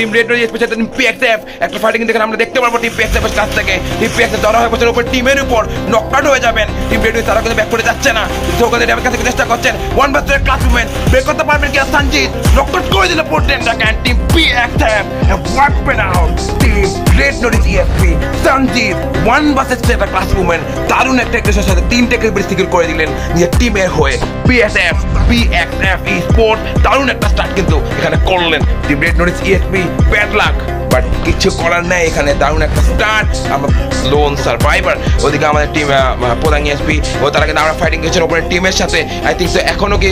team red নরিজ special team পিএক্সএফ একটা fighting দেখেন আমরা দেখতে পারবো টিম পিএক্সএফ এর কাছ থেকে টিম পিএক্সএফ ধরা হয়ে বছর উপর টিমের উপর নকআউট হয়ে যাবেন টিম রেড নরিজ তারা কিন্তু ব্যাক করে যাচ্ছে না সোগাদের ড্যামেজ কাছে চেষ্টা করছেন one versus class women break করতে পারবেন কি সঞ্জিত নকআউট করে দিল পোর্টেন্ডা can team PXF have wiped out team red নরিজ ইএসপি সঞ্জিত ওয়ান ভার্সেস একটা ক্লাস উইমেন দারুণ একটা এগ্রেশনের সাথে তিনটে কিল সিকিউর করে দিলেন নিজের টিমের হয়ে পিএক্সএফ ই স্পোর্ট দারুণ একটা স্টার্ট কিন্তু এখানে করলেন টিম রেড নরিজ ইএসপি ব্যাড লাক বাট কিছু করার নেই এখানে দারুণ একটা স্টার্ট আমরা লোন সার্ভাইভার ওদিকে আমাদের টিম প্রধান এসপি ও তারা কিন্তু আমরা ফাইটিং করছেন ওপরের টিমের সাথে আই থিঙ্ক সো এখনো কি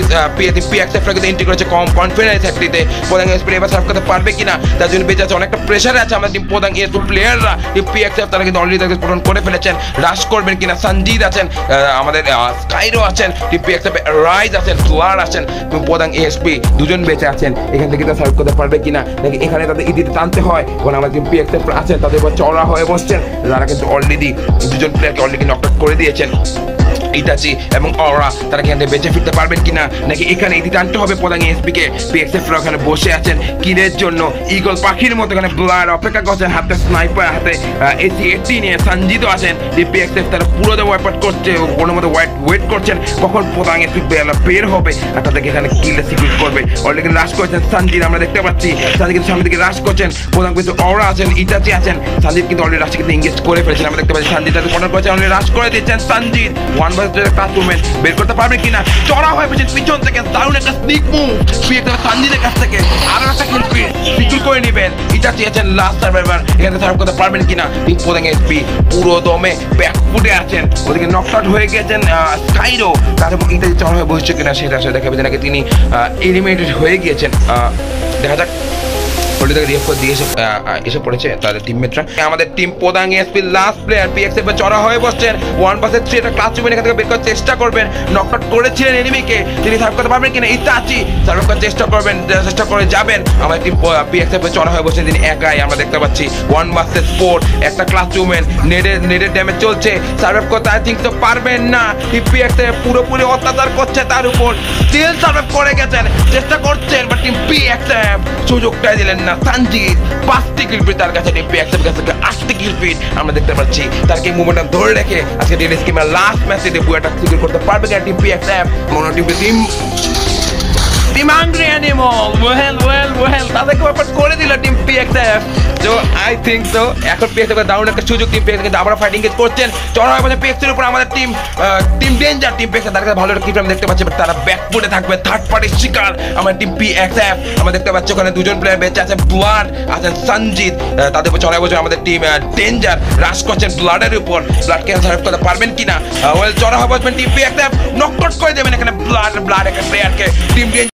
পিএক্সএফটা কিন্তু এন্ট্রি করেছে কম কনফিডেন্স একটিতে প্রধান এসপি এবার সার্ভ করতে পারবে কিনা তার জন্য বেঁচে আছে অনেকটা প্রেশারে আছে আমাদের টিম প্রধান এসপি প্লেয়াররা টিম পিএক্সএফ তারা কিন্তু অলরেডি তাকে পূরণ করে ফেলেছেন রাশ করবেন কিনা সঞ্জিত আছেন আমাদের স্কাইরো আছেন টিম পিএক্সএফ রাইজ আছেন ফ্লার আছেন প্রধান এসপি দুজন বেঁচে আছেন এখান থেকে তারা সার্ভ করতে পারবে কিনা নাকি এখানে তাদের ইডিতে টানতে হয় কোন আমাদের টিম পিএক্সএফ আছেন তাদের উপর চড়া হয়ে বসছেন যারা কিন্তু অলরেডি দুজন প্লেয়ারকে অলরেডি নকআউট করে দিয়েছেন ইতাচি এবং অরা তারা এখান থেকে বেঁচে ফিরতে পারবেন কিনা নাকি এখানে ইতি টানতে হবে প্রধান এসপিকে পিএক্সএফ ওখানে বসে আছেন কিলের জন্য ইগল পাখির মতো এখানে ব্লাড অপেক্ষা করছেন হাতে স্নাইপার হাতে AC-80 নিয়ে সঞ্জিত আছেন পিএক্সএফ তারা পুরো ওয়াইপ আউট করছে কোনো মতো ওয়েট করছেন কখন প্রধান এসপি বের হবে আর তাদেরকে এখানে কিলে সিকিউর করবে অলরেডি রাশ করেছেন সঞ্জিত আমরা দেখতে পাচ্ছি সঞ্জিত কিন্তু সামনে দিকে রাশ করছেন প্রধান কিন্তু অরা আছেন ইতাচি আছেন সঞ্জিত কিন্তু অলরেডি রাশে কিন্তু এঙ্গেজ করে ফেলেছেন আমরা দেখতে পাচ্ছি সঞ্জিত তাদের কর্নার করেছেন অলরেডি রাশ করে দিচ্ছেন সঞ্জিত ওয়ান ক্লাসরুমের বের করতে পারবে কিনা চড়া হয়ে পেয়েছেন পিছন থেকে দারুণ একটা স্নিক মুভ সঞ্জিতের কাছ থেকে আরো একটা কিল সিকিউর করে নেবেন এটা চেয়েছেন লাস্ট সার্ভাইভার এখানে সার্ভ করতে পারবেন কিনা প্রধান এসপি পুরো দমে ব্যাক ফুটে আছেন ওদিকে নকআউট হয়ে গেছেন স্কাইরো তার উপর ইত্যাদি চড়া হয়ে বসছে কিনা সেটা আসলে দেখা যাবে নাকি তিনি এলিমিনেটেড হয়ে গিয়েছেন দেখা যাক দিয়ে এসে পড়েছে তাদের টিমমেটরা আমাদের টিম প্রধান এসপি লাস্ট প্লেয়ার পিএক্সএফ এ চড়া হয়ে বসছেন 1/3 একটা ক্লাস রুমে এখান থেকে বের করার চেষ্টা করবেন নকআউট করেছিলেন এনিমিকে তিনি সার্ভ করতে পারবেন কিনা ইতাচি সার্ভ করার চেষ্টা করে যাবেন আমাদের টিম পিএক্সএফ এ চড়া হয়ে বসেন তিনি একাই আমরা দেখতে পাচ্ছি 1/4 একটা ক্লাস রুমের নেডের ড্যামেজ চলছে সার্ভ করতে আই থিঙ্ক তো পারবেন না পিএক্সএফ পুরোপুরি অত্যাচার করছে তার উপর স্টিল সার্ভ করে গেছেন চেষ্টা করছেন বাট টিম পিএক্সএফ সুযোগটাই দিলেন না সঞ্জিত 5টি কিল তার কাছে টিম পিএক্সএফ কাছে 8টি কিল আমরা দেখতে পাচ্ছি তার কি মুভমেন্ট ধরে রেখে আজকে ডিএস কিংবা লাস্ট ম্যাচে বুয়াটা সিকিউর করতে পারবে কিনা টিম পিএক্সএফ মনো টিম হাংরি অ্যানিমাল ওয়েল তাদেরকে ব্যাপার করে দিল টিম পিএক্সএফ তো আই থিঙ্ক সো এখন পিএক্সএফ দারুণ একটা সুযোগ টিম পিএক্সএফ কিন্তু আবার ফাইটিং করছেন চড়া হয়ে বসে পিএক্সএফ এর উপর আমাদের টিম ডেঞ্জার টিম পিএক্সএফ তাদের কাছে ভালো একটা কিল আমরা দেখতে পাচ্ছি তারা ব্যাক ফুটে থাকবে থার্ড পার্টির শিকার আমাদের টিম পিএক্সএফ আমরা দেখতে পাচ্ছি ওখানে দুজন প্লেয়ার বেঁচে আছে ব্লাড আছেন সঞ্জিত তাদের উপর চড়া বসে আমাদের টিম ডেঞ্জার রাশ করছেন ব্লাডের উপর ব্লাড ক্যান সার্ভ করতে পারবেন কিনা ওয়েল চড়া হয়ে বসবেন টিম পিএক্সএফ নকআউট করে দেবেন এখানে ব্লাড একটা প্লেয়ারকে টিম